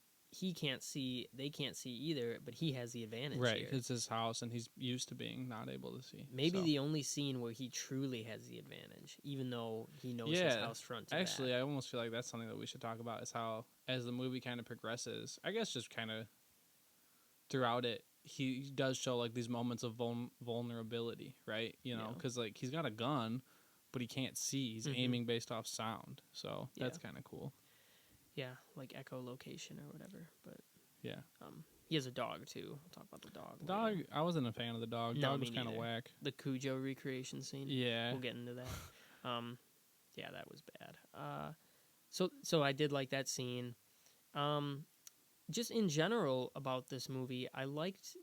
see, they can't see either, but he has the advantage. Right, here. it's his house, and he's used to being not able to see. Maybe the only scene where he truly has the advantage, even though he knows his house front to actually, back. I almost feel like that's something that we should talk about, is how, as the movie kind of progresses, I guess just kind of throughout it, he does show like these moments of vulnerability, right? You know, because like he's got a gun, but he can't see. He's aiming based off sound, so that's kind of cool. Yeah, like echolocation or whatever. But yeah, he has a dog too. We'll talk about the dog. The dog, I wasn't a fan of the dog. No, dog was kind of whack. The Cujo recreation scene. Yeah, we'll get into that. Yeah, that was bad. So I did like that scene. Just in general about this movie, I liked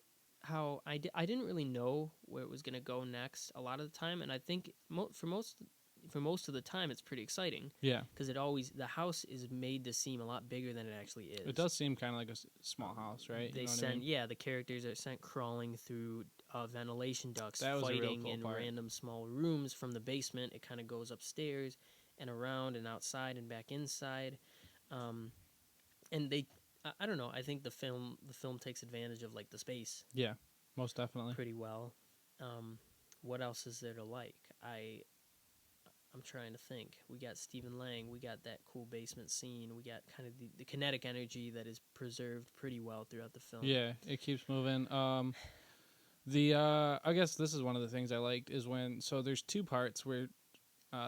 how I didn't really know where it was going to go next a lot of the time, and I think for most of the time it's pretty exciting. Yeah, because the house is made to seem a lot bigger than it actually is. It does seem kind of like a small house, right? They the characters are sent crawling through ventilation ducts, fighting in random small rooms from the basement. It kind of goes upstairs and around and outside and back inside, and I don't know. I think the film takes advantage of like the space. Yeah, most definitely. Pretty well. What else is there to like? I'm trying to think. We got Stephen Lang. We got that cool basement scene. We got kind of the kinetic energy that is preserved pretty well throughout the film. Yeah, it keeps moving. I guess this is one of the things I liked is when, so there's two parts where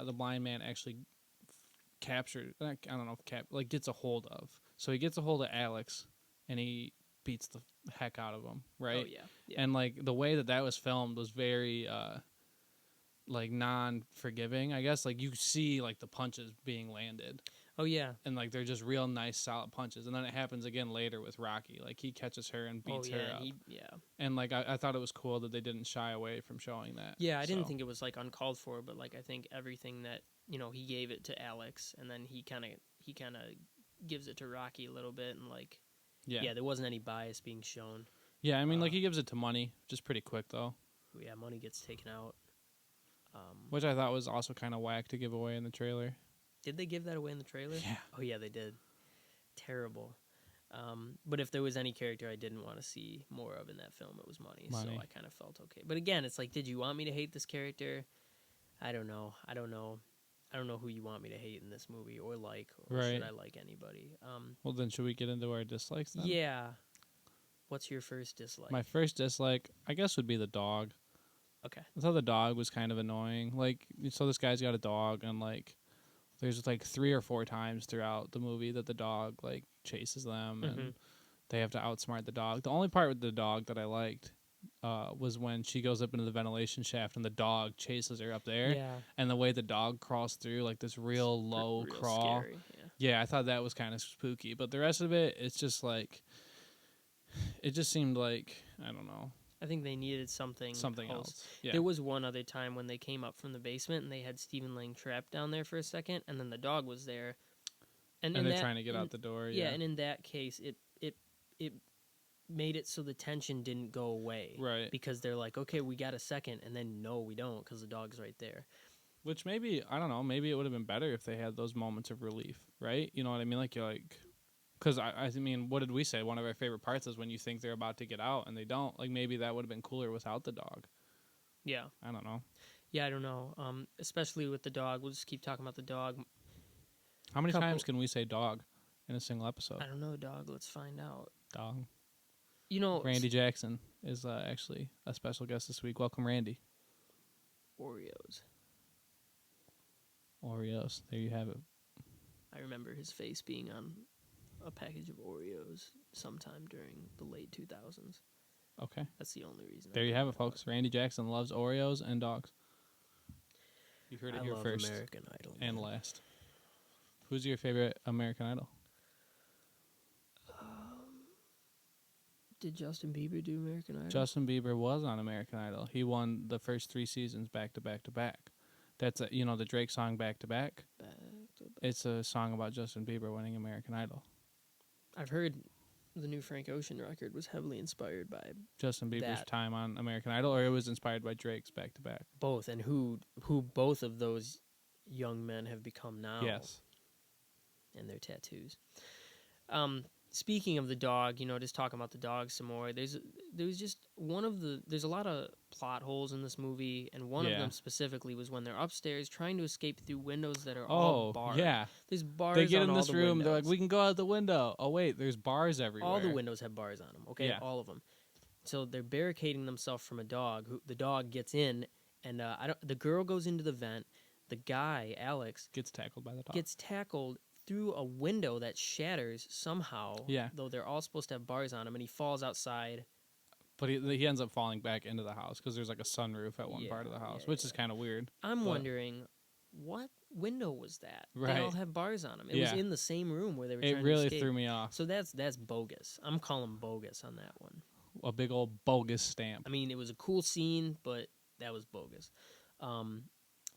the blind man actually captured, I don't know if gets a hold of. So he gets a hold of Alex and he beats the heck out of him, right? Oh, yeah. And like the way that was filmed was very like non-forgiving, I guess. Like you see like the punches being landed. Oh yeah. And like they're just real nice solid punches. And then it happens again later with Rocky. Like he catches her and beats her up. And like I thought it was cool that they didn't shy away from showing that. Yeah, I didn't think it was like uncalled for, but like I think everything that, he gave it to Alex, and then he kind of gives it to Rocky a little bit, and like there wasn't any bias being shown. Yeah, I mean like he gives it to Money, just pretty quick though. Yeah, Money gets taken out. Which I thought was also kind of whack to give away in the trailer. Did they give that away in the trailer? Yeah. Oh, yeah, they did. Terrible. But if there was any character I didn't want to see more of in that film, it was Money. So I kind of felt okay. But again, it's like, did you want me to hate this character? I don't know. I don't know who you want me to hate in this movie or like, or should I like anybody? Well, then should we get into our dislikes then? Yeah. What's your first dislike? My first dislike, I guess, would be the dog. Okay. I thought the dog was kind of annoying. Like, so this guy's got a dog, and like, there's like 3 or 4 times throughout the movie that the dog like chases them, and they have to outsmart the dog. The only part with the dog that I liked was when she goes up into the ventilation shaft and the dog chases her up there. Yeah. And the way the dog crawls through, like this real low crawl. Scary. Yeah, I thought that was kind of spooky. But the rest of it, it's just like, it just seemed like, I don't know. I think they needed something else. Yeah. There was one other time when they came up from the basement and they had Stephen Lang trapped down there for a second, and then the dog was there. And they're trying to get out the door. Yeah, and in that case, it made it so the tension didn't go away. Right. Because they're like, okay, we got a second, and then no, we don't, because the dog's right there. Which maybe, I don't know, maybe it would have been better if they had those moments of relief, right? You know what I mean? Like, you're like... Because, I mean, what did we say? One of our favorite parts is when you think they're about to get out and they don't. Like, maybe that would have been cooler without the dog. Yeah. I don't know. Yeah, I don't know. Especially with the dog. We'll just keep talking about the dog. How many times can we say dog in a single episode? I don't know, dog. Let's find out. Dog. Randy Jackson is actually a special guest this week. Welcome, Randy. Oreos. Oreos. There you have it. I remember his face being on a package of Oreos sometime during the late 2000s. Okay. That's the only reason. There you have it, folks. Randy Jackson loves Oreos and dogs. You heard it here love first American Idol, and man. last. Who's your favorite American Idol? Did Justin Bieber do American Idol? Justin Bieber was on American Idol. He won the first 3 seasons back to back to back. That's the Drake song Back to Back. It's a song about Justin Bieber winning American Idol. I've heard the new Frank Ocean record was heavily inspired by Justin Bieber's time on American Idol, or it was inspired by Drake's Back to Back. Both, and who both of those young men have become now. Yes. And their tattoos. Speaking of the dog, just talking about the dog some more. There's a lot of plot holes in this movie, and one of them specifically was when they're upstairs trying to escape through windows that are all barred. Yeah. There's bars. They get on in this all the room. windows. They're like, we can go out the window. Oh wait, there's bars everywhere. All the windows have bars on them. Okay, yeah. All of them. So they're barricading themselves from a dog. The dog gets in, and the girl goes into the vent. The guy, Alex, gets tackled by the dog. Gets tackled through a window that shatters somehow. Yeah. Though they're all supposed to have bars on them, and he falls outside. But he ends up falling back into the house because there's like a sunroof at one part of the house, which is kind of weird. I'm wondering, what window was that? Right. They all have bars on them. It was in the same room where they were trying to escape. It really threw me off. So that's bogus. I'm calling bogus on that one. A big old bogus stamp. I mean, it was a cool scene, but that was bogus.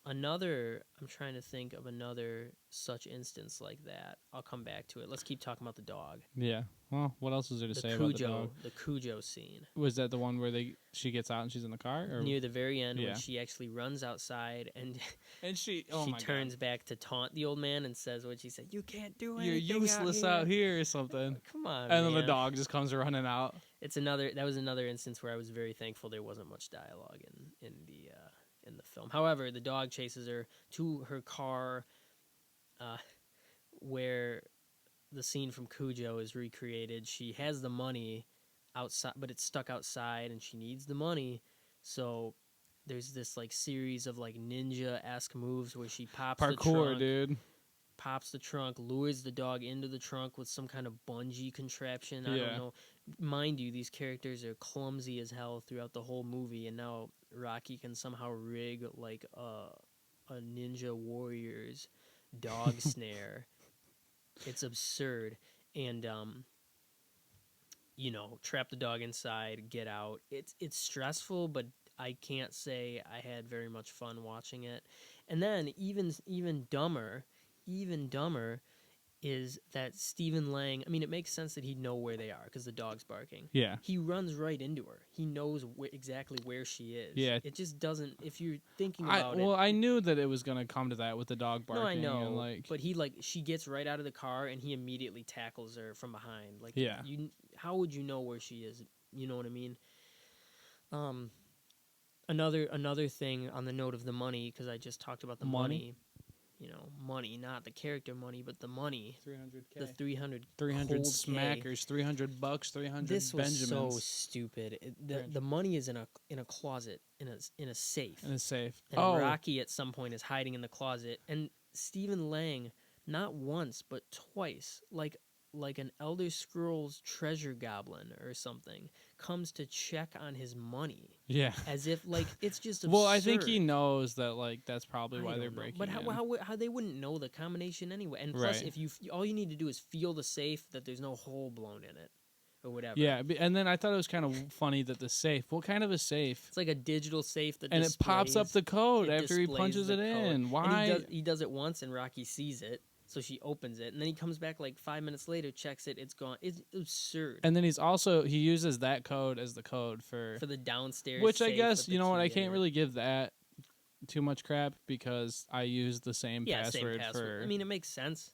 I'm trying to think of another such instance like that. I'll come back to it. Let's keep talking about the dog. Yeah. Well, what else is there to say about the dog? The Cujo scene. Was that the one where she gets out and she's in the car? Or? Near the very end when she actually runs outside and she turns back to taunt the old man and says what she said, "You can't do anything. You're useless out here," or something. Come on, and then the dog just comes running out. That was another instance where I was very thankful there wasn't much dialogue in the film. However, the dog chases her to her car, where the scene from Cujo is recreated. She has the money outside, but it's stuck outside, and she needs the money. So there's this series of ninja-esque moves where she pops the trunk, dude. Pops the trunk, lures the dog into the trunk with some kind of bungee contraption. I don't know. Mind you, these characters are clumsy as hell throughout the whole movie, and now Rocky can somehow rig a ninja warrior's dog snare. It's absurd. And trap the dog inside, get out. It's stressful, but I can't say I had very much fun watching it. And then even dumber is that Stephen Lang. I mean, it makes sense that he'd know where they are because the dog's barking. Yeah. He runs right into her. He knows exactly where she is. Yeah. It just doesn't. If you're thinking about it. Well, I knew that it was gonna come to that with the dog barking. No, I know. And but she gets right out of the car and he immediately tackles her from behind. How would you know where she is? You know what I mean? Another thing on the note of the money, because I just talked about the money. Money, not the character money, but the money. 300K. The 300 smackers, $300, 300 this was Benjamins. So stupid. The money is in a closet in a safe. In a safe. And Rocky at some point is hiding in the closet, and Stephen Lang, not once but twice, like an Elder Scrolls treasure goblin or something, comes to check on his money. Yeah. As if it's just absurd. Well, I think he knows that that's probably why they're breaking. But how they wouldn't know the combination anyway? And plus, if all you need to do is feel the safe that there's no hole blown in it, or whatever. Yeah, and then I thought it was kind of funny that the safe. What kind of a safe? It's like a digital safe that and it pops up the code after he punches it in. Why? And he does it once, and Rocky sees it. So she opens it, and then he comes back 5 minutes later, checks it, it's gone. It's absurd. And then he uses that code as the code for the downstairs. Which I guess I can't really give that too much crap because I use the same password for. I mean, it makes sense,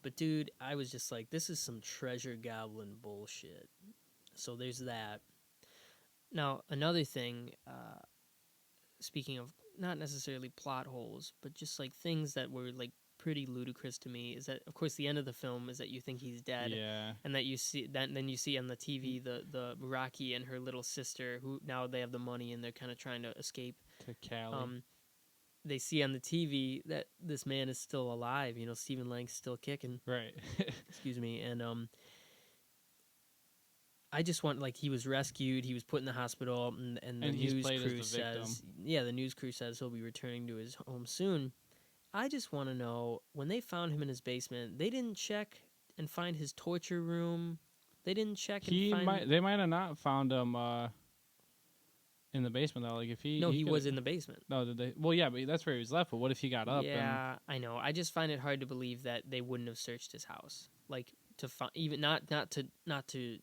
but dude, I was just like, this is some treasure goblin bullshit. So there's that. Now another thing. Speaking of not necessarily plot holes, but just things that were pretty ludicrous to me is that, of course, the end of the film is that you think he's dead, and that you see that, and then you see on the TV the Rocky and her little sister, who now they have the money and they're kind of trying to escape to Cali. they see on the TV that this man is still alive. You know, Stephen Lang's still kicking. Right. Excuse me. And I just want, like, he was rescued, he was put in the hospital, and the he's news played crew as the victim. says, yeah, the news crew says he'll be returning to his home soon. I just want to know, when they found him in his basement, they didn't check and find his torture room. They didn't check and find. They might have not found him in the basement though. Like if No, he was in the basement. No, did they? Well, yeah, but that's where he was left. But what if he got up? Yeah, I know. I just find it hard to believe that they wouldn't have searched his house, like to find, even not to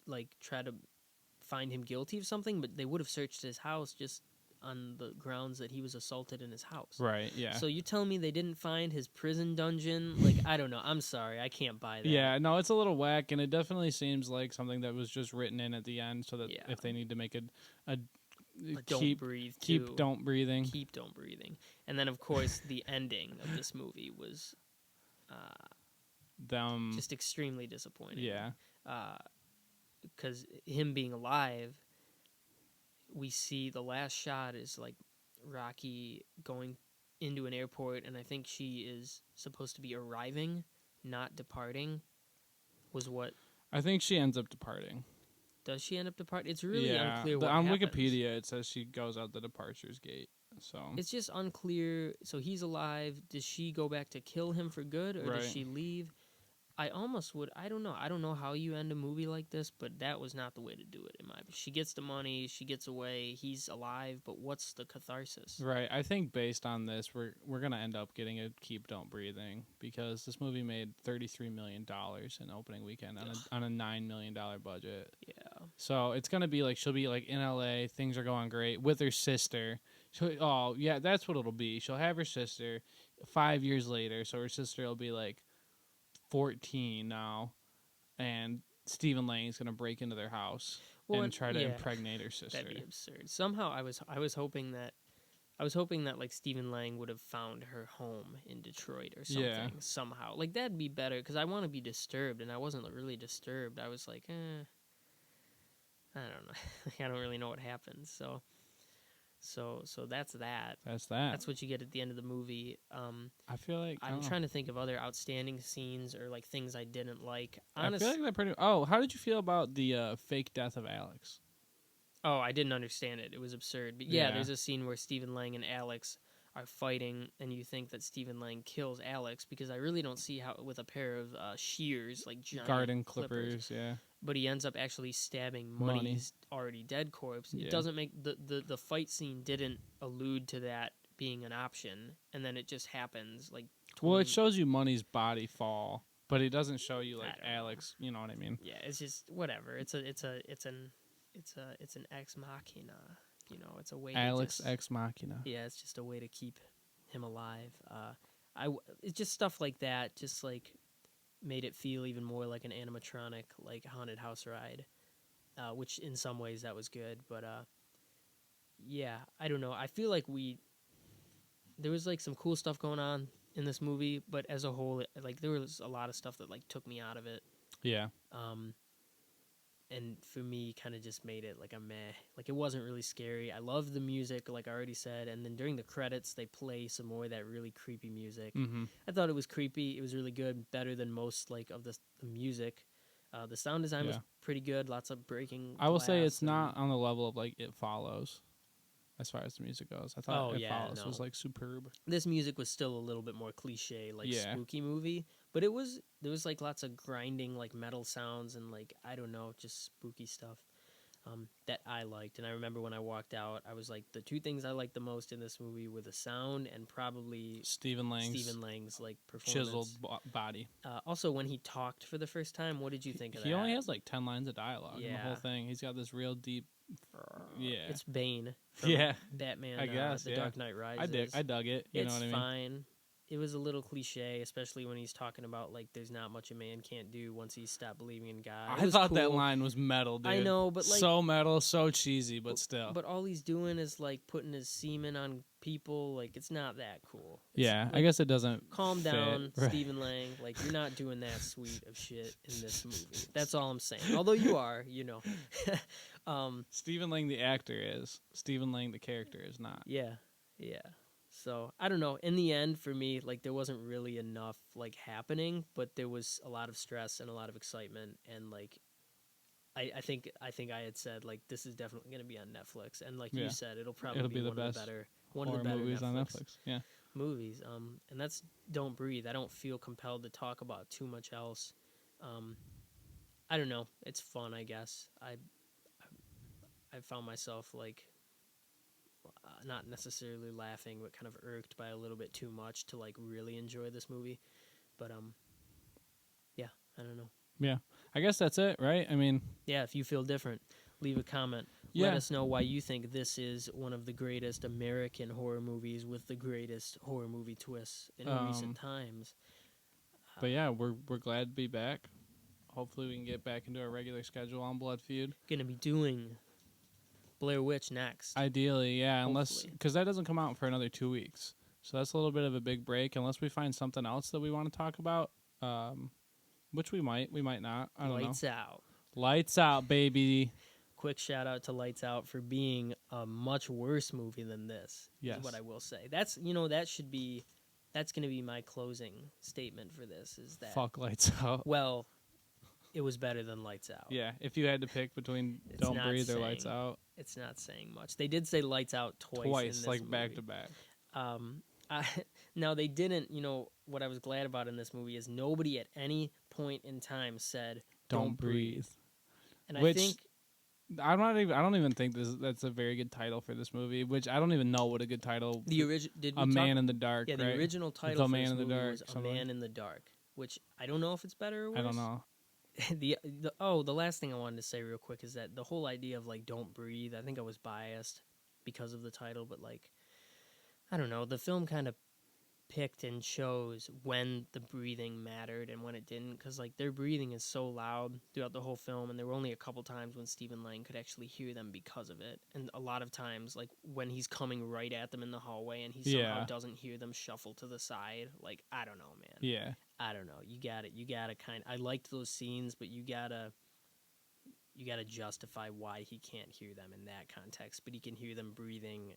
like try to find him guilty of something, but they would have searched his house just on the grounds that he was assaulted in his house. Right, yeah. So you telling me they didn't find his prison dungeon? Like, I don't know. I'm sorry. I can't buy that. Yeah, no, it's a little whack, and it definitely seems like something that was just written in at the end so that if they need to make a don't breathe. Keep don't breathing. Keep don't breathing. And then, of course, the ending of this movie was just extremely disappointing. Yeah. Because him being alive, we see the last shot is like Rocky going into an airport, and I think she is supposed to be arriving, not departing. Was what I think she ends up departing. Does she end up departing? It's really unclear what on happens. Wikipedia it says she goes out the departures gate. So it's just unclear. So he's alive. Does she go back to kill him for good, or does she leave? I almost would. I don't know. I don't know how you end a movie like this, but that was not the way to do it. In my opinion, she gets the money, she gets away, he's alive. But what's the catharsis? Right. I think based on this, we're gonna end up getting a keep don't breathing because this movie made $33 million in opening weekend on a $9 million budget. Yeah. So it's gonna be like she'll be like in LA, things are going great with her sister. Oh yeah, that's what it'll be. She'll have her sister 5 years later, so her sister will be like 14 now, and Stephen Lang is going to break into their house and try to impregnate her sister. That'd be absurd. Somehow I was hoping that like Stephen Lang would have found her home in Detroit or something somehow. Like that'd be better because I want to be disturbed, and I wasn't really disturbed. I was like, I don't know. I don't really know what happened. So that's that. That's what you get at the end of the movie. I feel like I'm trying to think of other outstanding scenes or like things I didn't like. Honestly, I feel like they're pretty. Oh, how did you feel about the fake death of Alex? Oh, I didn't understand it. It was absurd. But yeah, there's a scene where Stephen Lang and Alex are fighting, and you think that Stephen Lang kills Alex because I really don't see how with a pair of shears, like giant garden clippers. Yeah. But he ends up actually stabbing Money's already dead corpse. It doesn't make the fight scene didn't allude to that being an option, and then it just happens like. Well, it shows you Money's body fall, but it doesn't show you like Alex. You know what I mean? Yeah, it's just whatever. It's an ex machina. You know, it's a way. Alex ex machina. Yeah, it's just a way to keep him alive. It's just stuff like that. Just like. Made it feel even more like an animatronic, like haunted house ride, which in some ways that was good. But yeah, I don't know. I feel like there was like some cool stuff going on in this movie, but as a whole, like there was a lot of stuff that like took me out of it. Yeah. And for me, kind of just made it like a meh. Like it wasn't really scary. I love the music, like I already said. And then during the credits, they play some more of that really creepy music. Mm-hmm. I thought it was creepy. It was really good, better than most like of the music. The sound design was pretty good. Lots of breaking. I will say it's not on the level of like It Follows, as far as the music goes. I thought It Follows was like superb. This music was still a little bit more cliche, like spooky movie. But there was like lots of grinding, like metal sounds and like I don't know, just spooky stuff that I liked. And I remember when I walked out, I was like, the two things I liked the most in this movie were the sound and probably Stephen Lang's like performance, chiseled body. Also, when he talked for the first time, what did you think of that? He only has like 10 lines of dialogue in the whole thing. He's got this real deep. It's Bane. From Batman. I guess The Dark Knight Rises. I dug it. You know what I mean? It's fine. It was a little cliche, especially when he's talking about like there's not much a man can't do once he's stopped believing in God. I thought that line was metal, dude. I know, but like so metal, so cheesy, but still. But all he's doing is like putting his semen on people. Like it's not that cool. Yeah, like, I guess it doesn't. Calm down, right. Stephen Lang. Like you're not doing that sweet of shit in this movie. That's all I'm saying. Although you are, you know. Stephen Lang the actor is. Stephen Lang the character is not. Yeah. So I don't know. In the end, for me, like there wasn't really enough like happening, but there was a lot of stress and a lot of excitement, and like I think I had said like this is definitely going to be on Netflix, and like you said, it'll probably It'll be be the one of the best better horror movies on Netflix. Yeah. movies. And that's Don't Breathe. I don't feel compelled to talk about too much else. I don't know. It's fun, I guess. I found myself like not necessarily laughing, but kind of irked by a little bit too much to like really enjoy this movie. But yeah, I don't know. Yeah. I guess that's it, right? I mean, yeah, if you feel different, leave a comment. Yeah. Let us know why you think this is one of the greatest American horror movies with the greatest horror movie twists in recent times. But yeah, we're glad to be back. Hopefully we can get back into our regular schedule on Blood Feud. Gonna be doing Blair Witch next. Ideally, yeah, unless Hopefully. because that doesn't come out for another 2 weeks, so that's a little bit of a big break. Unless we find something else that we want to talk about, which we might not. I don't know. Lights Out. Lights Out, baby. Quick shout out to Lights Out for being a much worse movie than this. Yes. Is what I will say. That's going to be my closing statement for this. Is that fuck Lights Out? Well, it was better than Lights Out. Yeah, if you had to pick between Don't Breathe or Lights Out, it's not saying much. They did say Lights Out twice, in this like movie. back to back. Now they didn't. What I was glad about in this movie is nobody at any point in time said "Don't breathe," and which, I think. I don't even think that's a very good title for this movie. Which I don't even know what a good title. Man in the Dark. Yeah, the right? original title The for Man this in the movie Dark, was A something. Man in the Dark, which I don't know if it's better or worse. I don't know. The last thing I wanted to say real quick is that the whole idea of like "Don't Breathe," I think I was biased because of the title, but like I don't know, the film kind of picked and chose when the breathing mattered and when it didn't, because like their breathing is so loud throughout the whole film, and there were only a couple times when Stephen Lang could actually hear them because of it, and a lot of times like when he's coming right at them in the hallway and he somehow doesn't hear them shuffle to the side. Like I don't know, man. Yeah, I don't know. You gotta I liked those scenes, but you gotta justify why he can't hear them in that context, but he can hear them breathing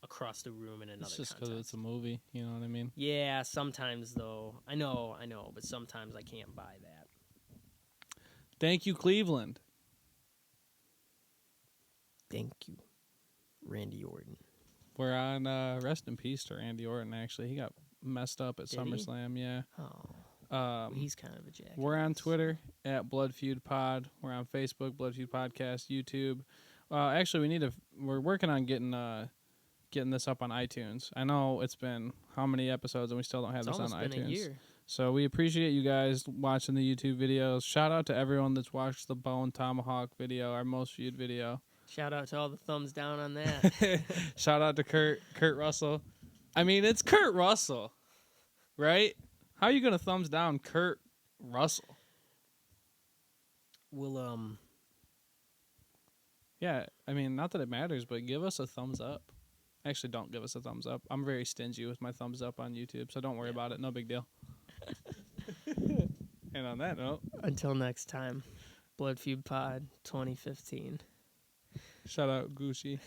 across the room in another it's just context. because it's a movie, you know what I mean? Yeah, sometimes though. I know, but sometimes I can't buy that. Thank you, Cleveland. Thank you, Randy Orton. We're on rest in peace to Randy Orton. Actually, he got messed up at SummerSlam. Yeah. Oh, he's kind of a jackass. We're on Twitter at Blood Feud Pod. We're on Facebook, Blood Feud Podcast, YouTube. Actually, we're working on getting this up on iTunes. I know it's been how many episodes and we still don't have this on iTunes. It's been a year. So we appreciate you guys watching the YouTube videos. Shout out to everyone that's watched the Bone Tomahawk video, our most viewed video. Shout out to all the thumbs down on that. Shout out to Kurt Russell. I mean, it's Kurt Russell, right? How are you going to thumbs down Kurt Russell? Well, yeah, I mean, not that it matters, but give us a thumbs up. Actually, don't give us a thumbs up. I'm very stingy with my thumbs up on YouTube, so don't worry about it. No big deal. And on that note, until next time, Blood Feud Pod 2015. Shout out Gucci.